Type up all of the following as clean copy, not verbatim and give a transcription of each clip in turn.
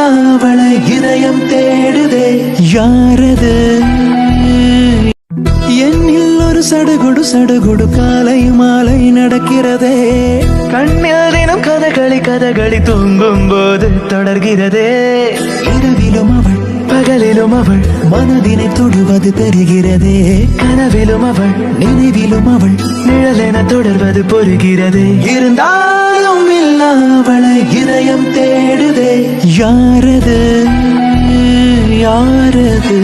அவளை இதயம் தேடுதே யாரது என்னில் ஒரு சடுகுடு சடுகுடு காலை மாலை நடக்கிறதே கண்ணில் தினம் கதகளி தூங்கும் போது தொடர்கிறதே இரவிலும் அவள் பகலிலும் அவள் மனதினை தொடுவது தெரிகிறதே கனவிலும் அவள் நினைவிலும் அவள் நிழலென தொடர்வது புரிகிறது இருந்தாலும் இல்ல அவளை இதயம் தேடுதே யாரது யாரது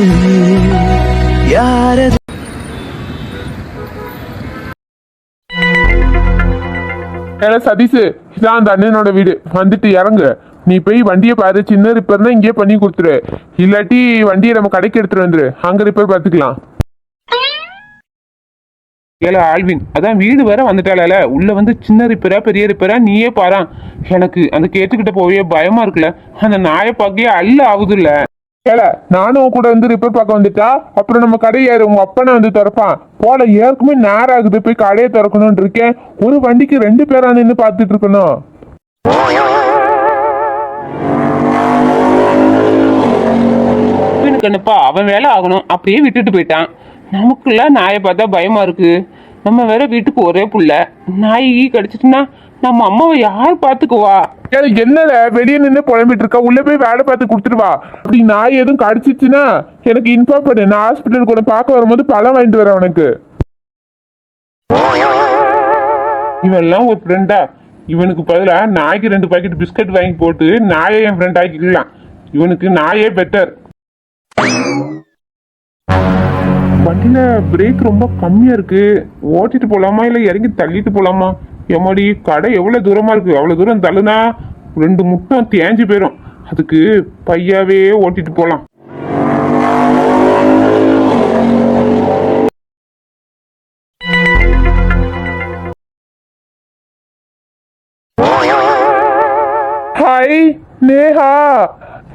யாரது சதீஷ், இதான் அந்த அண்ணனோட வீடு. வந்துட்டு இறங்கு. நீ போய் வண்டியை பாரு, சின்ன ரிப்பேர் தான் இங்கேயே பண்ணி கொடுத்துரு. இல்லாட்டி வண்டியை நம்ம கடைக்கு எடுத்துட்டு வந்துரு, அங்க ரிப்பேர் பார்த்துக்கலாம். ஏல ஆல்வின், அதான் வீடு வேற வந்துட்டால, உள்ள வந்து சின்ன ரிப்பேரா பெரிய ரிப்பேரா நீயே பாரு. எனக்கு அந்த கேட்டுக்கிட்ட போவே பயமா இருக்குல்ல, அந்த நாயை பார்க்கவே அல்ல ஆகுது இல்ல. ஏல நானும் கூட வந்து ரிப்பேர் பார்க்க வந்துட்டா அப்புறம் நம்ம கடையை உங்க அப்பனை வந்து திறப்பான் போல. ஏற்குமே நேரம் ஆகுது, போய் கடையை திறக்கணும்னு இருக்கேன். ஒரு வண்டிக்கு 2 பேரா நின்று பார்த்துட்டு இருக்கணும். கண்ணுப்பா அவன் வேலை ஆகணும், அப்படியே விட்டுட்டு போயிட்டான். நமக்குள்ள நாயை பார்த்தா பயமா இருக்கு. நம்ம வேற வீட்டுக்கு ஒரே புள்ள, நாய் கடிச்சிட்டுனா நம்ம அம்மாவை யார் பாத்துக்குவா? என்னல வெளியே நின்று புலம்பிட்டு இருக்கா, உள்ள போய் வேலை பார்த்து கொடுத்துருவா. அப்படி நாய் எதுவும் கடிச்சிச்சுன்னா எனக்கு இன்ஃபார்ம் பண்ணு, நான் ஹாஸ்பிட்டல் கூட பார்க்க வரும்போது பழம் வாங்கிட்டு வரேன் உனக்கு. இவெல்லாம் ஒரு ஃப்ரெண்டா? இவனுக்கு பதிலா நாய்க்கு 2 பாக்கெட் பிஸ்கட் வாங்கி போட்டு நாயை என் ஃப்ரெண்ட் ஆக்கிக்கலாம். இவனுக்கு நாயே பெட்டர். வண்டியில பிரேக் ரொம்ப கம்மியா இருக்கு, ஓட்டிட்டு போலாமா இல்ல இறங்கி தள்ளிட்டு போலாமா? எம்மாடி, கடை எவ்வளவு தூரமா இருக்கு, அவ்வளவு தூரம் தள்ளுனா 2 முட்டை தேஞ்சு போயிடும். அதுக்கு பையாவே ஓட்டிட்டு போலாம். ஹாய் நேஹா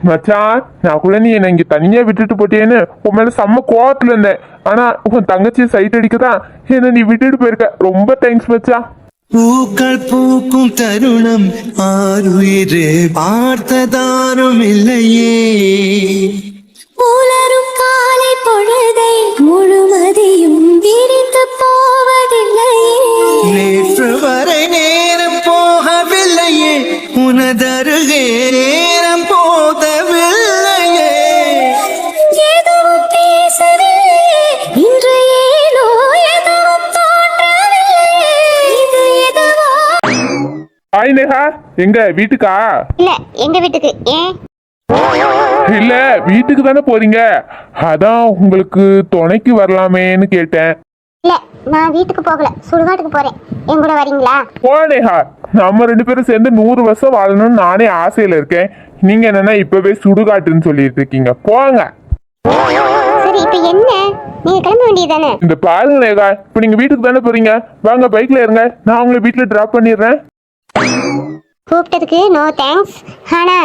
மச்சான், நான் கூட நீ என்ன இங்க தனியா விட்டுட்டு போட்டேன்னு உன் மேல செம்ம கோவத்துல இருந்தேன். ஆனா உன் தங்கச்சி சைட் அடிக்கதான் என்ன நீ விட்டுட்டு போயிருக்க. ரொம்ப தேங்க்ஸ் மச்சான். பூக்கள் பூக்கும் தருணம் ஆறுயிரே பார்த்ததாரும் இல்லையே. புலரும் காலை பொழுதை முழுமதியும் விரித்து போவதில்லையே. நேற்று வரை நேரம் போகவில்லையே, உனதருகே நேரம் போதவில்லையே. எதுவும் பேசவில்லையே, இன்று ஏனோ எதுவும் தோன்றவில்லையே. இது எதுவோ? ஹாய் நேஹா, எங்க வீட்டுக்கா? இல்ல, எங்க வீட்டுக்கு. ஏன்? இல்ல வீட்டுக்கு தானே போறீங்க, அதான் உங்களுக்கு துணைக்கு வரலாமேன்னு கேட்டேன். இல்ல, நான் வீட்டுக்கு போகல, சுடுகாட்டுக்கு போறேன். என் கூட வரீங்களா? போ நேஹா, நம்ம 2 பேரும் சேர்ந்து 100 வருஷம் வாழணும்னு நானே ஆசையில இருக்கேன். நீங்க என்னன்னா இப்பவே சுடுகாட்டுன்னு சொல்லிட்டு இருக்கீங்க. போங்க. சரி, இப்ப என்ன? நீங்க கிளம்ப வேண்டியதானே? இந்த பாருங்க நேஹா, இப்ப நீங்க வீட்டுக்கு தானே போறீங்க, வாங்க பைக்ல இருங்க, நான் உங்களை வீட்டுல டிராப் பண்ணிடுறேன். கூப்பிட்டதுக்கு நோ தேங்க்ஸ். ஆனா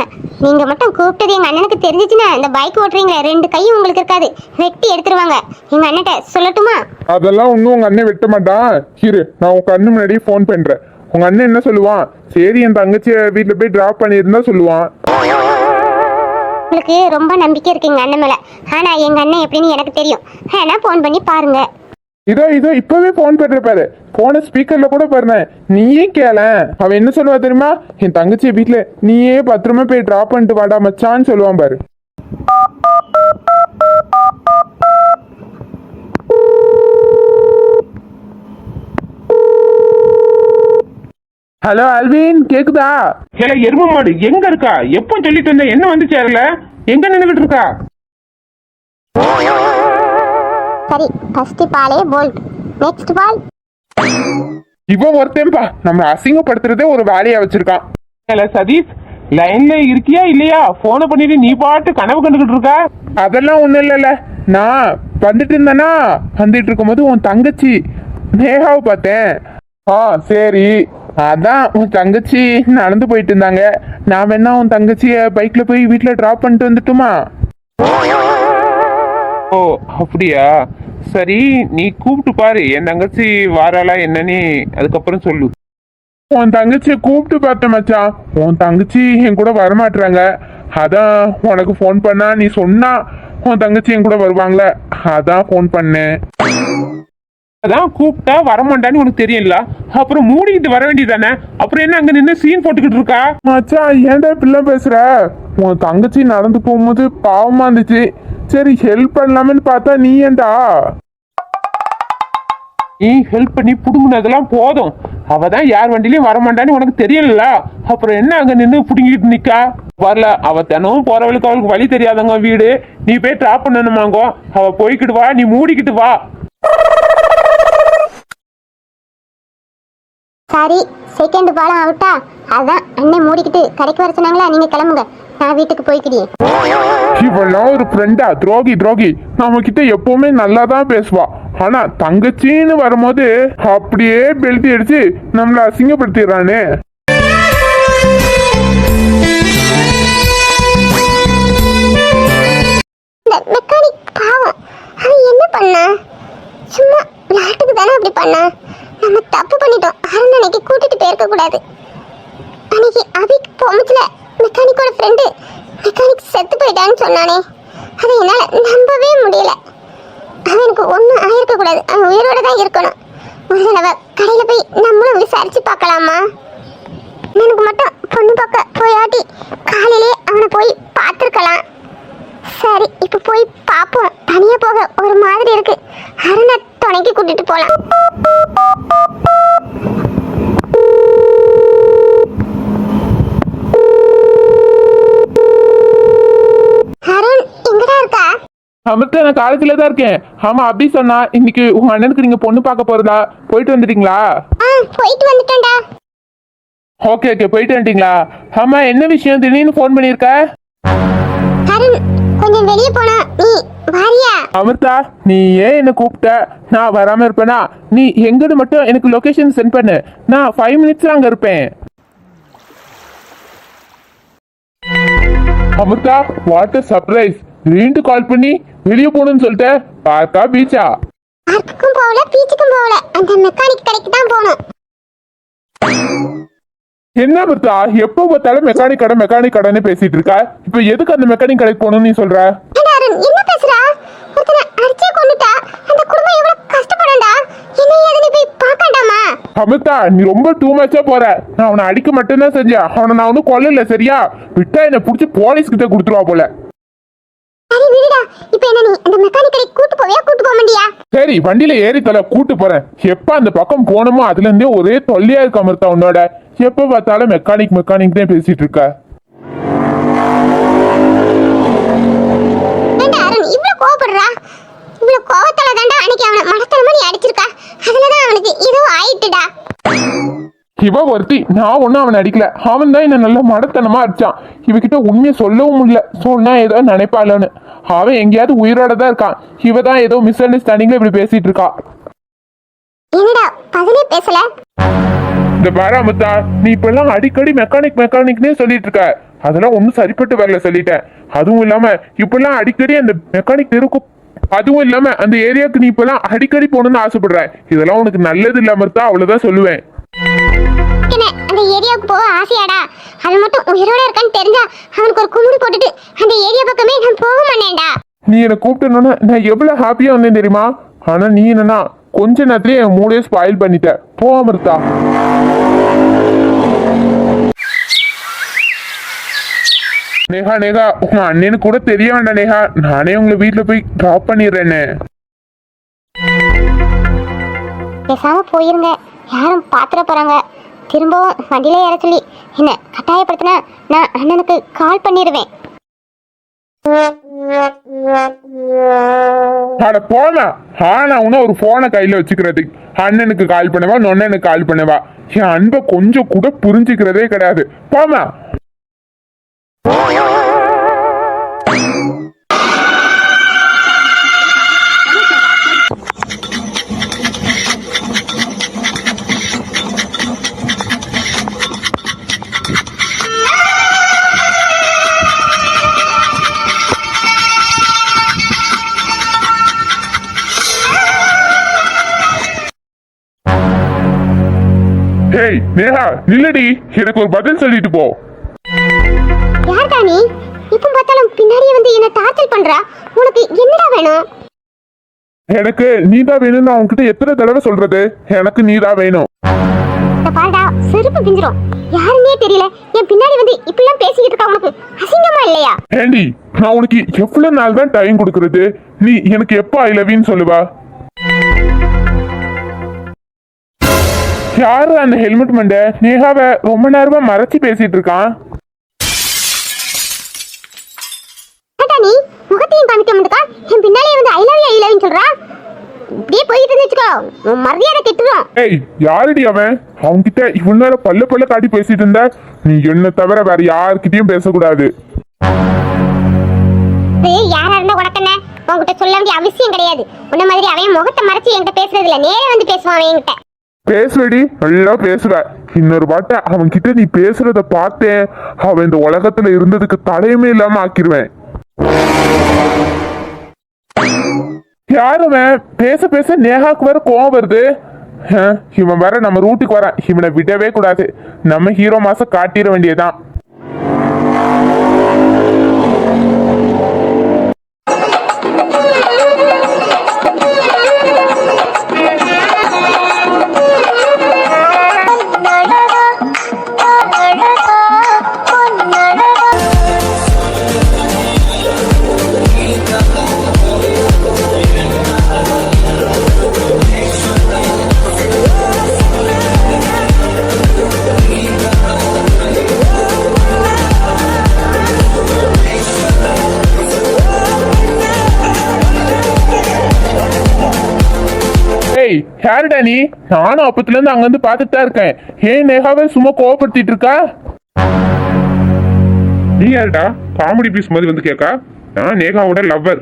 நீங்க மட்டும் கூப்பிட்டது எங்க அண்ணனுக்கு தெரிஞ்சிச்சுன்னா இந்த பைக் ஓட்டுறீங்களே 2 கையும் உங்களுக்கு இருக்காது, வெட்டி எடுத்துருவாங்க. எங்க அண்ணன்ட்ட சொல்லட்டுமா? அதெல்லாம் ஒன்றும் உங்க அண்ணன் வெட்ட மாட்டான். இரு, நான் உங்க அண்ணன் முன்னாடியே ஃபோன் பண்றேன். உங்க அண்ணன் என்ன சொல்லுவான்? சரி, என் தங்கச்சியை வீட்டுல போய் டிராப் பண்ணியிருந்தா சொல்லுவான். உங்களுக்கு ரொம்ப நம்பிக்கை இருக்கு எங்க அண்ணன் மேல. ஆனா எங்க அண்ணன் எப்படின்னு எனக்கு தெரியும். வேணா ஃபோன் பண்ணி பாருங்க. இதோ இப்பவே போன் பண்ற பாரு, போன ஸ்பீக்கர்ல கூட பாருங்க. நீயே கேள, அவன் என்ன சொல்லுவா தெரியுமா? என் தங்கச்சி வீட்டுல நீயே பத்திரமா போய் டிராப் பண்ணிட்டு வாடா மச்சான்னு சொல்லுவான் பாரு. ஹலோ அல்வின், கேக்குதா? எரும மாடு எங்க இருக்கா? எப்போ சொல்லிட்டு இருந்த, என்ன வந்து சேரல, எங்க நின்னுகிட்டு இருக்கா? சரி, ஃபர்ஸ்ட் பாலே போல்ட், நெக்ஸ்ட் பால். இவன் ஒருத்தன்பா நம்ம அசிங்கப்படுத்துறதே ஒரு வேலையா வச்சிருக்கான். சதீஷ், லைன்ல இருக்கியா இல்லையா? போனை பண்ணிட்டு நீ பாட்டு கனவு கண்டுகிட்டு இருக்க. அதெல்லாம் ஒண்ணும் இல்லைல்ல, நான் வந்துட்டு இருந்தேன்னா வந்துட்டு இருக்கும் போது உன் தங்கச்சி நேஹாவை பார்த்தேன். சரி, அதான் உன் தங்கச்சி நடந்து போயிட்டு இருந்தாங்க. நான் வேணா உன் தங்கச்சிய பைக்ல போய் வீட்டுல டிராப் பண்ணிட்டு வந்துட்டுமா? ஓ அப்படியா, சரி, நீ கூப்பிட்டு பாரு, என் தங்கச்சி வாராளா என்னன்னு அதுக்கப்புறம் சொல்லு. உன் தங்கச்சியை கூப்பிட்டு பார்த்தேன் மச்சான், உன் தங்கச்சி என் கூட வரமாட்டுறாங்க. அதான் உனக்கு ஃபோன் பண்ணா நீ சொன்னா உன் தங்கச்சி என் கூட வருவாங்களே, அதான் ஃபோன் பண்ணேன். அதான் கூப்பிட்டா வரமாட்டான்னு உனக்கு தெரியல, அப்புறம் மூடிக்கிட்டு வர வேண்டியதானே, அப்புறம் என்ன அங்க நின்று சீன் போட்டுக்கிட்டு இருக்கா? மச்சான் ஏன்டா இப்படிலாம் பேசுற? உன் தங்கச்சி நடந்து போகும்போது பாவமா இருந்துச்சு, சரி ஹெல்ப் பண்ணலாமேன்னு பார்த்தா நீ ஏன்டா? நீ ஹெல்ப் பண்ணி புடுங்கினதெல்லாம் போதும், அவ தான் யார் வண்டிலையும் வரமாட்டான்னு உனக்கு தெரியல, அப்புறம் என்ன அங்க நின்று புடுங்கிட்டு நிக்கா? வரல, அவ தினமும் போறவளுக்கு அவளுக்கு வழி தெரியாதவங்க வீடு, நீ போய் டிராப் பண்ணணுமாங்கோ, அவ போய்கிட்டு வா, நீ மூடிக்கிட்டு வா. சாரி, செகண்ட் பாலம் அவுட்டா? அதான் அண்ணன் மூடிக்கிட்டு கடைக்கு வர சொன்னாங்களா, நீங்க கிளம்புங்க, நான் வீட்டுக்கு போய்க்கிறேன். இவெல்லாம் ஒரு ஃப்ரெண்டா? துரோகி துரோகி, நம்ம கிட்ட எப்பவுமே நல்லா தான் பேசுவா, ஆனா தங்கச்சின்னு வரும்போது அப்படியே பெல்ட் அடிச்சு நம்மள அசிங்கப்படுத்திடுறானே. இந்த மெக்கானிக் பாவம், அவன் என்ன பண்ண? சும்மா விளையாட்டுக்கு தானே அப்படி பண்ண. நம்ம தப்பு பண்ணிட்டோம், அருண் அன்னைக்கு கூட்டிட்டு போயிருக்க கூடாது. அன்னைக்கு அபிக் பொம்முச்சுல மெக்கானிக்கோட ஃப்ரெண்டு மெக்கானிக் செத்து போயிட்டான்னு சொன்னானே, அதை என்னால நம்பவே முடியல. அவனுக்கு ஒன்றும் ஆயிருக்க கூடாது, அவன் உயிரோட தான் இருக்கணும். ஒரு தடவை கடையில் போய் நம்மளும் விசாரிச்சு பார்க்கலாமா? எனக்கு மட்டும் பொண்ணு பார்க்க போயாட்டி காலையிலே அவனை போய் பார்த்துருக்கலாம். சரி, இப்போ போய் பார்ப்போம். தனியாக போக ஒரு மாதிரி இருக்கு, அருணை துணைக்கு கூட்டிட்டு போகலாம். அருண் எங்கடா இருக்கா? அமிர்தா, நான் காலேஜ்ல தான் இருக்கேன். ஆமா, அபி சொன்னா இன்னைக்கு உங்க அண்ணனுக்கு நீங்க பொண்ணு பார்க்க போறதா, போயிட்டு வந்துட்டீங்களா? போயிட்டு வந்துட்டேன்டா. ஓகே ஓகே, போயிட்டு வந்துட்டீங்களா? ஆமா, என்ன விஷயம் திடீர்னு ஃபோன் பண்ணியிருக்க? அருண் கொஞ்சம் வெளியே போனா, நீ வாரியா? அமிர்தா, நீ ஏன் என்ன கூப்பிட்ட? நான் வராம இருப்பேனா? நீ எங்கன்னு மட்டும் எனக்கு லொகேஷன் சென்ட் பண்ணு, நான் 5 மினிட்ஸ்ல அங்க இருப்பேன். Amrita, what a surprise! திடீர்னு கால் பண்ணி வெளியே போகணும்னு சொல்லிட்டு, பார்த்தா பீச்சா? பார்க்குக்கும் போகல, பீச்சுக்கும் போகல, அந்த மெக்கானிக் கடைக்கு தான் போகணும். என்ன அமிர்தா, எப்போ பார்த்தாலும் மெக்கானிக் கடை மெக்கானிக் கடைன்னு பேசிட்டு இருக்கா? இப்ப எதுக்கு அந்த மெக்கானிக் கடைக்கு போகணும்னு நீ சொல்ற? அருண் என்ன பேசுறா? ஒருத்தனை அடிச்சே கொன்னுட்டா, அந்த குடும்பம் எவ்வளவு கஷ்டப்படும்டா. என்ன ஏதுன்னு போய் பார்க்கண்டாமா? அமிர்தா, நீ ரொம்ப டூ மச்சா போற. நான் அவனை அடிக்க மட்டும்தான் செஞ்சேன், அவனை நான் வந்து கொல்லல, சரியா? விட்டா என்ன புடிச்சு போலீஸ் கிட்ட கொடுத்துருவா போல. சரி விடுடா, இப்போ என்ன நீ அந்த மெக்கானிக் கடைக்கு கூட்டு போவியா, கூட்டு போக மாட்டியா? சரி, வண்டியில ஏறி தலை கூட்டு போறேன். எப்ப அந்த பக்கம் போனோமோ அதுல இருந்தே ஒரே தொல்லையா இருக்கு அமிர்தா உன்னோட. எப்ப பார்த்தாலும் மெக்கானிக் மெக்கானிக் தான் பேசிட்டு இருக்க. ஏண்டா அருண் இவ்வளவு கோவப்படுறா? இவ்வளவு கோவத்தால தான்டா அன்னைக்கு அவனை மடத்தனமா நீ அடிச்சிருக்கா. அதுலதான் அவனுக்கு ஏதோ ஆயிட்டுடா. இவ ஒருத்தி, நான் ஒன்னும் அவனை அடிக்கல, அவன் தான் என்ன நல்ல மடத்தனமா அடிச்சான். இவகிட்ட உண்மையை சொல்லவும் முடியல, சொன்னா ஏதோ நினைப்பாளன்னு. அவன் எங்கேயாவது உயிரோட தான் இருக்கான், இவ தான் ஏதோ மிஸ் அண்டர்ஸ்டாண்டிங்ல இப்படி பேசிட்டு இருக்கா. என்னடா பதிலே பேசல? இந்த பாரு அமிர்தா, நீ இப்பெல்லாம் அடிக்கடி மெக்கானிக் மெக்கானிக்னே சொல்லிட்டு இருக்க, அதெல்லாம் ஒன்னும் சரிப்பட்டு வரல சொல்லிட்டேன். அதுவும் இல்லாம இப்பெல்லாம் அடிக்கடி அந்த மெக்கானிக் இருக்கும், அதுவும் இல்லாம அந்த ஏரியாவுக்கு நீ இப்பெல்லாம் அடிக்கடி போகணும்னு ஆசைப்படுற. இதெல்லாம் உனக்கு நல்லது இல்ல அமிர்தா, அவ்வளவுதான் சொல்லுவேன். என்ன அந்த ஏரியாவுக்கு போக ஆசையாடா? அவன் மட்டும் உயிரோட இருக்கான்னு தெரிஞ்சா அவனுக்கு ஒரு குமுடி போட்டுட்டு அந்த ஏரியா பக்கமே நான் போக மாட்டேன்டா. நீ என்னை கூப்பிட்டேன்னா நான் எவ்வளவு ஹாப்பியா வந்தேன் தெரியுமா? ஆனா நீ என்னன்னா கொஞ்ச நேரத்திலேயே என் மூடையே ஸ்பாயில் பண்ணிட்ட. போ அமிர்தா. நேஹா நேஹா, உங்க அண்ணனுக்கு கூட தெரிய வேண்டாம் நேஹா, நானே உங்களை வீட்டுல போய் டிராப் பண்ணிடுறேன்னு. பேசாம போயிருங்க, யாரும் பாத்துற போறாங்க. திரும்பவும் வண்டியில ஏற சொல்லி என்ன கட்டாயப்படுத்தினா நான் அண்ணனுக்கு கால் பண்ணிடுவேன். அட போனா, ஆனா உன ஒரு போனை கையில வச்சுக்கிறதுக்கு அண்ணனுக்கு கால் பண்ணவா நொண்ணனுக்கு கால் பண்ணவா? என் அன்பை கொஞ்சம் கூட புரிஞ்சுக்கிறதே கிடையாது. போமா. ஹேய் நேஹா, நில்லடி, எனக்கு ஒரு பதில் சொல்லிட்டு போ. யார்டா நீ? என்ன டார்ச்சர் பண்றா. உனக்கு என்னடா வேணும்? எனக்கு நீதான் வேணும்னு நான் உன்கிட்ட எத்தனை தடவை சொல்றது? எனக்கு நீதான் வேணும். இந்த பாருடா, செருப்பு பிஞ்சிரும். யாருன்னே தெரியல, என் பின்னாடி வந்து இப்படிலாம் பேசிக்கிட்டு இருக்கா. உனக்கு அசிங்கமா இல்லையா? ஏண்டி, நான் உனக்கு எவ்வளவு நாள் தான் டைம் கொடுக்கறது? நீ எனக்கு எப்ப ஐ லவ் யூன்னு சொல்லுவா? யாரு அந்த ஹெல்மெட் மண்ட நேகாவை ரொம்ப நேரமா மறைச்சு பேசிட்டு இருக்கான்? நீ முகத்தையும் காமிக்க மாட்டா, என் பின்னாடியே வந்து ஐ லவ் யூ சொல்றா. இப்படியே போயிட்டு இருந்துச்சுக்கோ, உன் மரியாதை கெட்டுரும். ஏய், யாருடி அவன்? அவன்கிட்ட இவ்வளவு நேரம் பல்ல பல்ல காட்டி பேசிட்டு இருந்த. நீ என்ன தவிர வேற யாருக்கிட்டையும் பேசக்கூடாது. யாரா இருந்தா உனக்கு என்ன? உன்கிட்ட சொல்ல வேண்டிய அவசியம் கிடையாது. உன்ன மாதிரி அவன் முகத்தை மறைச்சு என்கிட்ட பேசுறது இல்ல, நேரே வந்து பேசுவான் அவன் என்கிட்ட. பேசுவடி, நல்லா பேசுவ. இன்னொரு பாட்ட அவன் கிட்ட நீ பேசுறத பார்த்தேன், அவன் இந்த உலகத்துல இருந்ததுக்கு தலையுமே இல்லாம ஆக்கிருவேன். யாருவன்? பேச பேச நேகாக்கு வேற கோவம் வருது. இவன் வேற நம்ம ரூட்டுக்கு வரான். இவனை விடவே கூடாது. நம்ம ஹீரோ மாசம் காட்டிட வேண்டியதான். யாருடா நீ? நானும் அப்பத்துல இருந்து அங்க இருந்து பாத்துட்டு தான் இருக்கேன். ஏன் நேகாவை சும்மா கோவப்படுத்திட்டு இருக்கா? நீ யாருடா? காமெடி பீஸ் மாதிரி வந்து கேக்கா? நான் நேகாவோட லவ்வர்.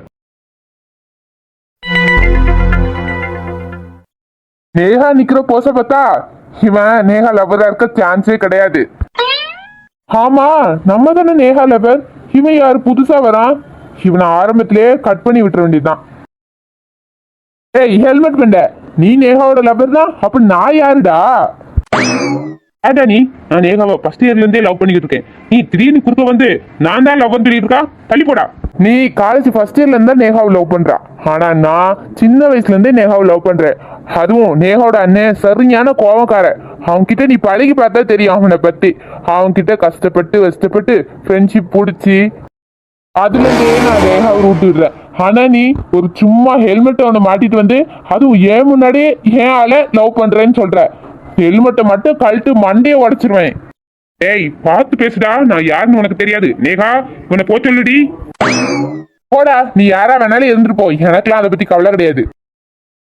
நேகா நிக்கிற போச பார்த்தா இவன் நேகா லவ்வரா இருக்க சான்ஸே கிடையாது. ஆமா, நம்ம தானே நேகா லவ்வர். இவன் யாரு புதுசா வரான்? இவனை ஆரம்பத்திலேயே கட் பண்ணி விட்டுற வேண்டியதுதான். ஏய் ஹெல்மெட் பண்ண, நீ நேகாவோட லவர் தான், அப்ப நான் யாருடா? ஏடா நீ? நான் நேகாவை ஃபர்ஸ்ட் இயர்ல இருந்தே லவ் பண்ணிக்கிட்டு இருக்கேன். நீ திடீர்னு குறுக்க வந்து நான் தான் லவ் சொல்லிட்டு இருக்கா? தள்ளி போடா. நீ காலேஜ் ஃபர்ஸ்ட் இயர்ல இருந்தா நேகாவை லவ் பண்றா. ஆனா நான் சின்ன வயசுல இருந்தே நேகாவை லவ் பண்றேன். அதுவும் நேகாவோட அண்ணன் சரியான கோவக்கார. அவன் கிட்ட நீ பழகி பார்த்தா தெரியும் அவனை பத்தி. அவன் கிட்ட கஷ்டப்பட்டு ஃப்ரெண்ட்ஷிப் பிடிச்சி அதுல இருந்தே நான் நேகாவை விட்டு விடுறேன். ஆனா நீ ஒரு சும்மா ஹெல்மெட்டை ஒன்று மாட்டிட்டு வந்து அதுவும் ஏன் முன்னாடியே ஏன் ஆள லவ் பண்றேன்னு சொல்ற. ஹெல்மெட்டை மட்டும் கழட்டு மண்டையை உடைச்சிருவேன். ஏய் பார்த்து பேசுடா, நான் யாருன்னு உனக்கு தெரியாது. நேகா உன்னை போ சொல்லுடி. போடா, நீ யாரா வேணாலும் இருந்துட்டு போ, எனக்குலாம் அதை பத்தி கவலை கிடையாது.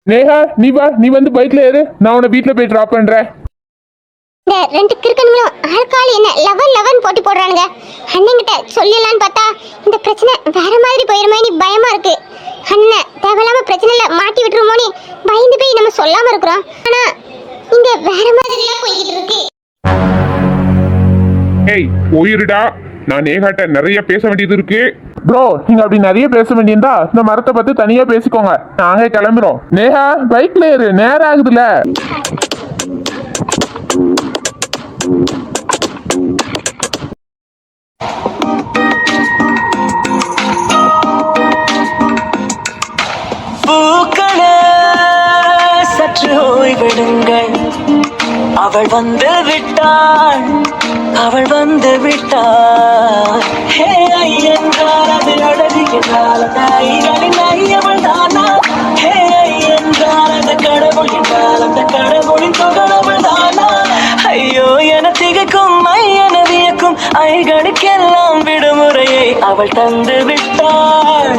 நேகா நீ வா, நீ வந்து பைக்ல ஏறு, நான் உன்னை வீட்டுல போய் டிராப் பண்றேன். இந்த ரெண்டு கிறுக்கனுங்களும் ஆள்கால் என்ன லவன் போட்டி போடுறானுங்க. அண்ணன்கிட்ட சொல்லலான்னு பார்த்தா இந்த பிரச்சனை வேற மாதிரி போயிருமேன்னு பயமா இருக்கு. அண்ணன் தேவையில்லாம பிரச்சனைல மாட்டி விட்டுருமோன்னு பயந்து போய் நம்ம சொல்லாம இருக்கிறோம். ஆனா இங்க வேற மாதிரி எல்லாம் போய்கிட்டு இருக்கு. ஏய் போயிருடா, நான் நேகாட்ட நிறைய பேச வேண்டியது இருக்கு. ப்ரோ நீங்க அப்படி நிறைய பேச வேண்டியிருந்தா இந்த மரத்தை பத்தி தனியா பேசிக்கோங்க, நாங்க கிளம்புறோம். நேகா பைக்ல ஏறு, நேரம் ஆகுதுல. பூக்களே சற்று ஓய்வெடுங்கள், அவள் வந்து விட்டாள், அவள் வந்து விட்டாள். ஹே ஐ என்றால் அது அழகு என்றால் அந்த ஐகளின் ஐயவள் தானா? ஹே ஐ என்றால் அந்த கடவுள் என்றால் அந்த கடவுளின் தொகலவள் தானா? ஐயோ என திகைக்கும் ஐ என வியக்கும் ஐகளுக்கெல்லாம் விடுமுறையை அவள் தந்து விட்டாள்.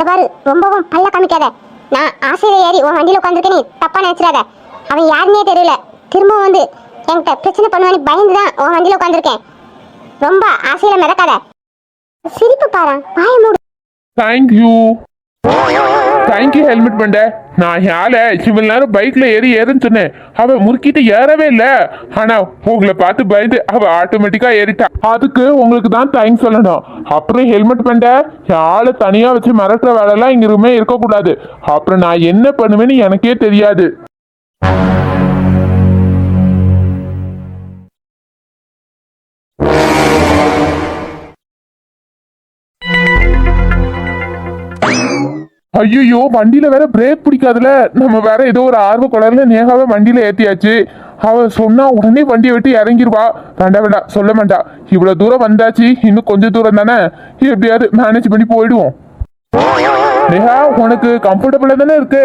பாரு, ரொம்பவும் பல்ல காமிக்காத. நான் ஆசையில ஏறி உன் வண்டியில உட்காந்துருக்கேன், நீ தப்பா நினைச்சிடாத. அவன் யாருன்னே தெரியல, திரும்பவும் வந்து என்கிட்ட பிரச்சனை பண்ணுவான்னு பயந்துதான் உன் வண்டியில உட்காந்துருக்கேன். ரொம்ப ஆசையில மிதக்காத. சிரிப்பு பாரு, வாய மூடு. தேங்க்யூ ஹெல்மெட் பண்ண. நான் யால இவ்வளவு நேரம் பைக்ல ஏறுன்னு சொன்னேன், அவ முறுக்கிட்டு ஏறவே இல்ல. ஆனா உங்களை பார்த்து பயந்து அவ ஆட்டோமேட்டிக்கா ஏறிட்டா. அதுக்கு உங்களுக்கு தான் தேங்க்ஸ் சொல்லணும். அப்புறம் ஹெல்மெட் பண்ண யாழை தனியா வச்சு மிரட்டுற வேலை எல்லாம் இங்க ரூமே இருக்க கூடாது. அப்புறம் நான் என்ன பண்ணுவேன்னு எனக்கே தெரியாது. ஐயோ வண்டியில வேற பிரேக் பிடிக்காதுல. நம்ம வேற ஏதோ ஒரு ஆர்வ குளர்ல நேகாவை வண்டியில ஏத்தியாச்சு. அவ சொன்னா உடனே வண்டியை விட்டு இறங்கிருவா. வேண்டாம் சொல்ல மாட்டா. இவ்வளவு தூரம் வந்தாச்சு, இன்னும் கொஞ்சம் தூரம் தானே, எப்படியாவது மேனேஜ் பண்ணி போயிடுவோம். நேஹா உனக்கு கம்ஃபர்டபுளா தானே இருக்கு?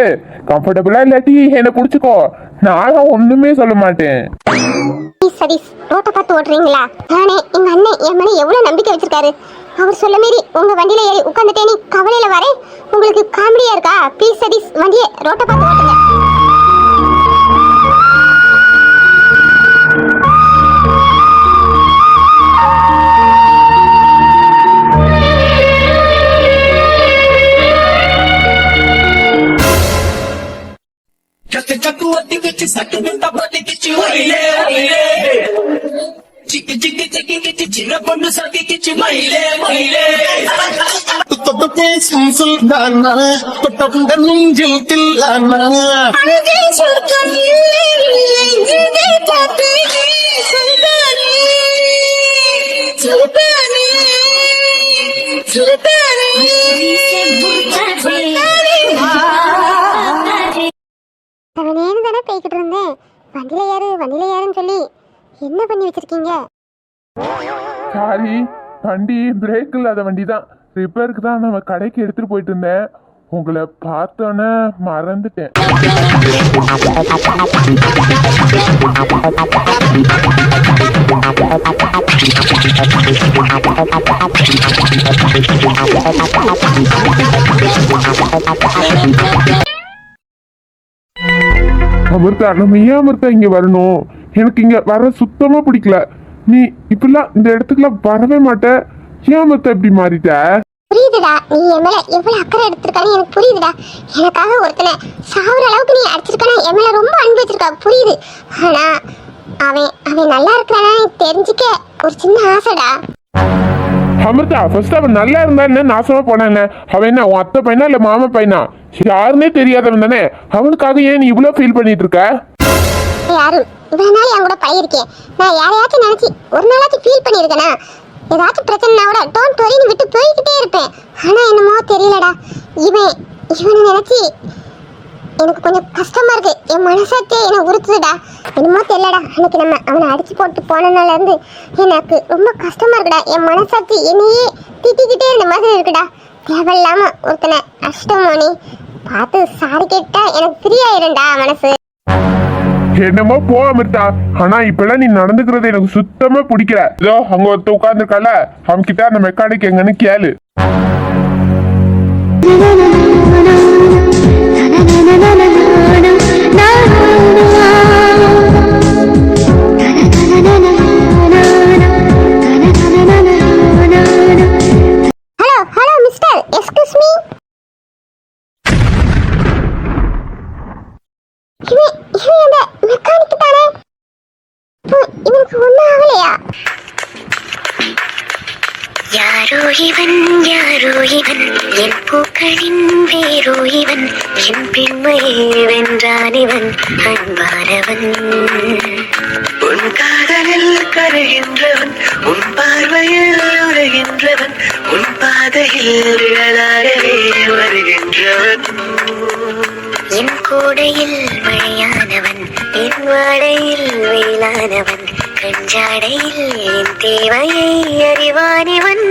கம்ஃபர்டபுளா இல்லாட்டி என்ன புடிச்சுக்கோ, நான் ஒண்ணுமே சொல்ல மாட்டேன். சதீஷ், ரோட்டை பார்த்து ஓட்டுறீங்களா? நானே எங்க அண்ணன் என் மேல எவ்வளவு நம்பிக்கை வச்சிருக்காரு. அவர் சொல்ல மீறி உங்க வண்டியில ஏறி உட்காந்துட்டே நீ கவலையில வரேன். உங்களுக்கு காமெடியா இருக்கா? ப்ளீஸ் சதீஷ், வண்டியை ரோட்டை பார்த்து ஓட்டுங்க. चक्कू अति किच सट बिंदा पति किच ओइले ओइले चिक चिक चिक किच चिर पंडु सकी किच महिले महिले தொட்டே சுல்தானா தொட்டந்த நெஞ்சில் தில்லானா அழகே சொர்க்கம் இல்லை பாப்பே சுல்தானே சுல்தானே சுல்தானே அவனேன்னு தானே பேய்கிட்டு இருந்தேன். வண்டியில யாருன்னு சொல்லி என்ன பண்ணி வச்சிருக்கீங்க? சாரி, வண்டி பிரேக் இல்லாத வண்டி தான். ரிப்பேருக்கு தான் நம்ம கடைக்கு எடுத்துட்டு போயிட்டு இருந்தேன். உங்களை பார்த்தோன்னே மறந்துட்டேன். அமிர்தா, நம்ம ஏன் அமிர்தா இங்க வரணும்? எனக்கு இங்க வர சுத்தமா பிடிக்கல. நீ இப்பெல்லாம் இந்த இடத்துக்குலாம் வரவே மாட்ட. ஏன் அமிர்தா இப்படி மாறிட்ட? புரியுதுடா, நீ என் மேல எவ்வளவு அக்கறை எடுத்திருக்கான்னு எனக்கு புரியுதுடா. எனக்காக ஒருத்தனை சாகுற அளவுக்கு நீ அடிச்சிருக்கான, என் மேல ரொம்ப அன்பு வச்சிருக்கா, புரியுது. ஆனா அவன் அவன் நல்லா இருக்கிறானா தெரிஞ்சுக்க ஒரு சின்ன ஆசைடா. அமிர்தா, ஃபர்ஸ்ட் அவன் நல்லா இருந்தா என்ன, நாசமா போனானே? அவன் என்ன உன் அத்தை பையனா இல்ல மாமா பையனா? யாருன்னே தெரியாதவன் தானே. அவனுக்காக ஏன் நீ இவ்வளவு ஃபீல் பண்ணிட்டு இருக்க? யாரும் இவ்வளவு நாள் என் கூட பழகிருக்கேன். நான் யாரையாச்சும் நினைச்சு ஒரு நாளாச்சும் ஃபீல் பண்ணியிருக்கேனா? ஏதாச்சும் பிரச்சனைனா கூட டோன்ட் வரின்னு விட்டு போய்கிட்டே இருப்பேன். ஆனா என்னமோ தெரியலடா, இவனை நினைச்சு எனக்கு கொஞ்சம் கஷ்டமா இருக்கு. என் மனசாச்சே என்னை உறுத்துதுடா. என்னமோ தெரியலடா, அன்னைக்கு நம்ம அவனை அடிச்சு போட்டு போனனால இருந்து எனக்கு ரொம்ப கஷ்டமா இருக்குடா. என் மனசாட்சி என்னையே திட்டிக்கிட்டே இருந்த மாதிரி இருக்குடா. தேவையில்லாம ஒருத்தனை அஷ்டமோனி பார்த்து சாரி கேட்டா எனக்கு ஃப்ரீ ஆயிரும்டா மனசு. என்னமோ போ அமிர்தா. ஆனா இப்பெல்லாம் நீ நடந்துக்கிறது எனக்கு சுத்தமா பிடிக்கல. இதோ அங்க ஒருத்த உட்கார்ந்துருக்கால, அவன் கிட்ட அந்த மெக்கானிக் எங்கன்னு கேளு. Hello hello mister, excuse me. இவன் அந்த மெக்கானிக் தானே? இவனுக்கு ஒன்றும் ஆகலையா? யாரோ இவன் என் பூக்களின் வேரோ இவன், என் பெண்மையை வென்றான் இவன், அன்பானவன். உன் காதலில் கரைகின்றவன், உன் பார்வையில் உரைகின்றவன், உன் பாதையில் விழலாகவே வருகின்றவன். என் கோடையில் மழையானவன், என் வாடையில் வெயிலானவன், கஞ்சாடையில் என் தேவையை அறிவானவன்.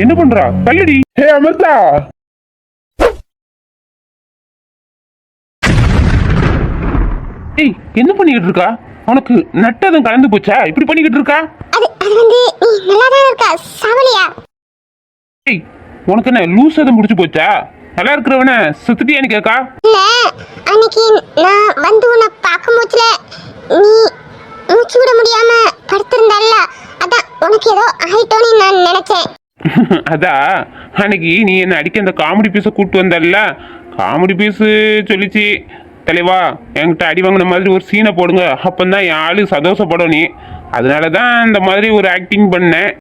என்ன பண்றா? தள்ளிடி. ஹே அமிர்தா, ஏய் என்ன பண்ணிக்கிட்டு இருக்கா? உனக்கு நட்டதும் கலந்து போச்சா? இப்படி பண்ணிக்கிட்டு இருக்கா? அது வந்து நீ நல்லா தான் இருக்கா சாவலியா? ஏய் உனக்கு என்ன லூஸ் எதுவும் முடிச்சு போச்சா? நல்லா இருக்கிறவன சுத்திட்டியான்னு கேக்கா? இல்ல அன்னைக்கு நான் வந்து உன்னை பார்க்கும் போச்சுல நீ மூச்சு விட முடியாம படுத்திருந்தல்ல, அதான் உனக்கு ஏதோ ஆயிட்டோன்னு நான் நினைச்சேன். அதான் அன்னைக்கு நீ என்ன அடிக்க அந்த காமெடி பீஸை கூப்பிட்டு வந்தல்ல, காமெடி பீஸு சொல்லிச்சு, தலைவா என்கிட்ட அடி வாங்கின மாதிரி ஒரு சீனை போடுங்க, அப்பந்தான் என் ஆளு சந்தோஷப்படும் நீ. அதனால தான் இந்த மாதிரி ஒரு ஆக்டிங் பண்ணேன்.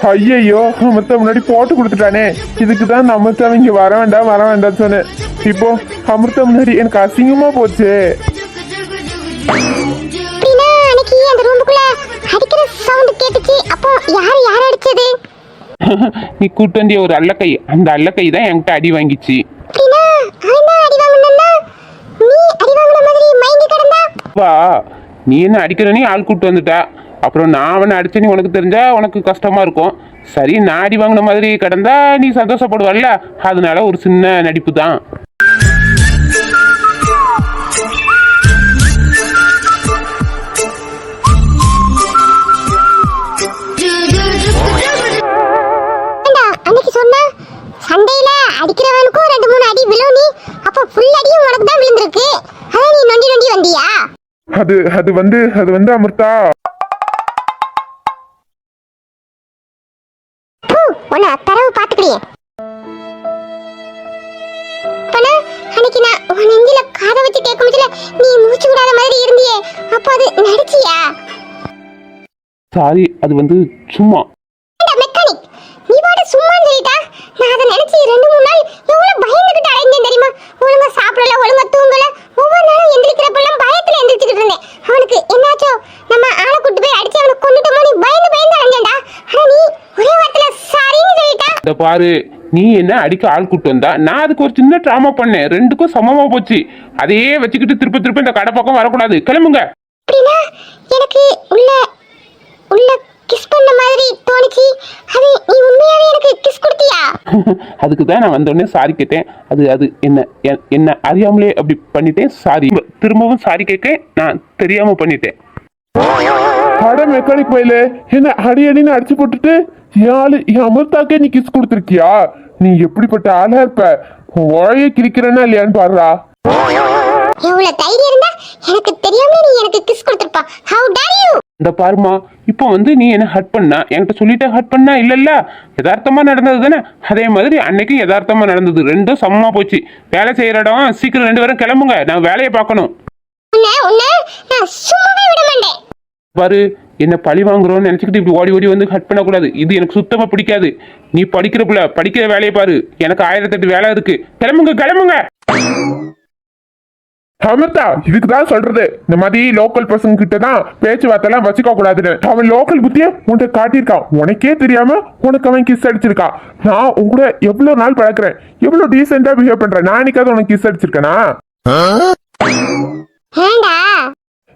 ஐயையோ அமிர்தா முன்னாடி போட்டு கொடுத்துட்டானே. இதுக்கு தான் அமிர்தா இங்க வர வேண்டாம் சொன்னேன். இப்போ அமிர்தா முன்னாடி எனக்கு அசிங்கமா போச்சு. அப்படின்னா அன்னைக்கு அந்த ரூமுக்குள்ள அடிக்கிற சவுண்ட் கேட்டுச்சு, அப்போ யார் அடிச்சது? நீ கூட்டு வந்திய ஒரு அல்லக்கை, அந்த அல்லக்கை தான் என்கிட்ட அடி வாங்கிச்சு. அப்படின்னா அவன் தான் அடி வாங்கினா நீ அடி வாங்கின மாதிரி மைண்ட் கடந்தா? வா, நீ என்ன அடிக்கிறனே ஆள் கூட்டு வந்துட்டா, அப்புறம் நான் அவனை அடிச்சேன்னு உனக்கு தெரிஞ்சா உனக்கு கஷ்டமா இருக்கும். சரி, நான் அடி வாங்கின மாதிரி கிடந்தா நீ சந்தோஷப்படுவல்ல, அதனால ஒரு சின்ன நடிப்பு தான். அன்னைக்கு சொன்னா சண்டையில அடிக்கிறவனுக்கும் 2-3 அடி விழும், நீ அப்ப ஃபுல் அடியும் உனக்கு தான் விழுந்திருக்கு. அதான் நீ நொண்டி வந்தியா? அது வந்து அமிர்தா உன்னை தரவு பாத்துக்கிறியே. அன்னைக்கு நான் உன் நெஞ்சில காதை வச்சு கேட்க முடியல, நீ மூச்சு விடாத மாதிரி இருந்தியே, அப்ப அது நடிச்சியா? சாரி, அது வந்து சும்மா. மெக்கானிக் நீ பாட்டு சும்மா சொல்லிட்டா, நான் அதை நினைச்சு 2-3 நாள் எவ்வளவு பயந்துகிட்டு அடைஞ்சேன் தெரியுமா? ஒழுங்கா சாப்பிடல, ஒழுங்கா தூங்கல, ஒவ்வொரு நாளும் எந்திரிக்கிறப்பெல்லாம் பயத்துல எந்திரிச்சுக்கிட்டு இருந்தேன். அவனுக்கு என்னாச்சோ நம்ம ஆளை கூட்டு போய் அடிச்சு அவனை கொண்டுட்டோமோ நீ பயந்து அடைஞ்சேன்டா. ஆனா நீ ஒரே வார்த்தையில சாரின்னு சொல்லிட்டா. இந்த பாரு, நீ என்ன அடிக்க ஆள் கூட்டு வந்தா, நான் அதுக்கு ஒரு சின்ன ட்ராமா பண்ணேன், ரெண்டுக்கும் சமமா போச்சு. அதையே வச்சுக்கிட்டு திருப்ப இந்த கடை பக்கம் வரக்கூடாது, கிளம்புங்க. அப்படின்னா எனக்கு உள்ள கிஸ் பண்ண மாதிரி தோணுச்சு. அது நீ உண்மையாவே எனக்கு கிஸ் கொடுத்தியா? அதுக்கு தான் நான் வந்தோடனே சாரி கேட்டேன். அது என்ன அறியாமலே அப்படி பண்ணிட்டேன், சாரி. திரும்பவும் சாரி கேட்க, நான் தெரியாம பண்ணிட்டேன். அட மெக்கானிக் பையில என்ன அடின்னு அடிச்சு போட்டுட்டு என் அமிர்தாக்கே நீ கிஸ் கொடுத்துருக்கியா? நீ எப்படிப்பட்ட ஆளா இருப்ப? வாழையை கிழிக்கிறேன்னா இல்லையான்னு பாருடா. எவ்வளவு தைரியம் இருந்தா எனக்கு தெரியாம நீ எனக்கு கிஸ் கொடுத்திருப்பா. How dare you? இந்த பாருமா, இப்போ வந்து நீ என்ன ஹர்ட் பண்ணா, என்கிட்ட சொல்லிட்டு ஹர்ட் பண்ணா இல்லல்ல, யதார்த்தமா நடந்தது தானே. அதே மாதிரி அன்னைக்கும் யதார்த்தமா நடந்தது, ரெண்டும் சமமா போச்சு. வேலை செய்யற இடம், சீக்கிரம் 2 பேரும் கிளம்புங்க, நான் வேலையை பார்க்கணும். உன்னை நான் சும்மாவே விட மாட்டேன். பாரு, என்ன பழி வாங்குறோம்னு நினைச்சுக்கிட்டு இப்படி ஓடி வந்து ஹர்ட் பண்ணக்கூடாது. இது எனக்கு சுத்தமா பிடிக்காது. நீ படிக்கிற பிள்ளை, படிக்கிற வேலையை பாரு. எனக்கு 1008 வேலை இருக்கு. கிளம்புங்க. அமிர்தா, இதுக்கு தான் சொல்றது, இந்த மாதிரி லோக்கல் பசங்க கிட்ட தான் பேச்சுவார்த்தை எல்லாம் வச்சுக்க கூடாதுன்னு. அவன் லோக்கல் புத்திய உன்கிட்ட காட்டியிருக்கான். உனக்கே தெரியாம உனக்கு அவன் கிஸ் அடிச்சிருக்கான். நான் உன் கூட எவ்வளவு நாள் பழக்கிறேன், எவ்வளவு டீசெண்டா பிஹேவ் பண்றேன். நான் என்னைக்காவது உனக்கு கிஸ் அடிச்சிருக்கேனா?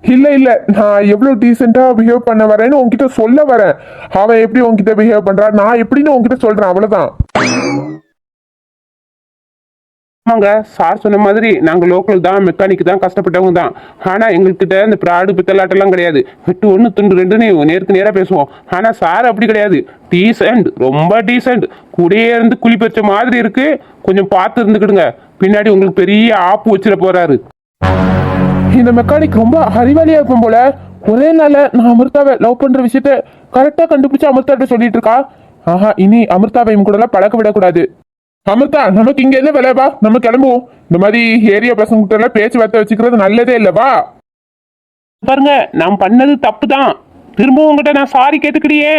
இல்ல, நான் எவ்வளவு டீசெண்டா பிஹேவ் பண்ண வரேன்னு உன்கிட்ட சொல்ல வரேன். அவன் எப்படி உன்கிட்ட பிஹேவ் பண்றான், நான் எப்படின்னு உன்கிட்ட சொல்றேன், அவ்வளவுதான். ஆமாங்க, சார் சொன்ன மாதிரி நாங்க லோக்கல் தான், மெக்கானிக் தான், கஷ்டப்பட்டவங்க தான். ஆனா எங்ககிட்ட இந்த பிராடு பித்தலாட்டெல்லாம் கிடையாது. வெட்டு 1 துண்டு 2ன்னு நேருக்கு நேரா பேசுவோம். ஆனா சார் அப்படி கிடையாது. டீசென்ட், ரொம்ப டீசென்ட். கூடயே இருந்து குழி பறிச்ச மாதிரி இருக்கு. கொஞ்சம் பார்த்து இருந்துக்கிடுங்க, பின்னாடி உங்களுக்கு பெரிய ஆப்பு வச்சிட போறாரு. இந்த மெக்கானிக் ரொம்ப அறிவாளியா இருக்கும் போல. ஒரே நாள நான் அமிர்தாவை லவ் பண்ற விஷயத்த கரெக்டா கண்டுபிடிச்சு அமிர்தாட்ட சொல்லிட்டு இருக்கா. ஆஹா, இனி அமிர்தாவை கூட எல்லாம் பழக்க விடக்கூடாது. அமிர்தா, நமக்கு இங்க என்ன வேலைவா? நம்ம கிளம்புவோம். இந்த மாதிரி ஏரியா பசங்க கிட்ட எல்லாம் பேச்சுவார்த்தை வச்சுக்கிறது நல்லதே இல்லவா? பாருங்க, நான் பண்ணது தப்பு தான். திரும்பவும் உங்ககிட்ட நான் சாரி கேட்டுக்கிறியே.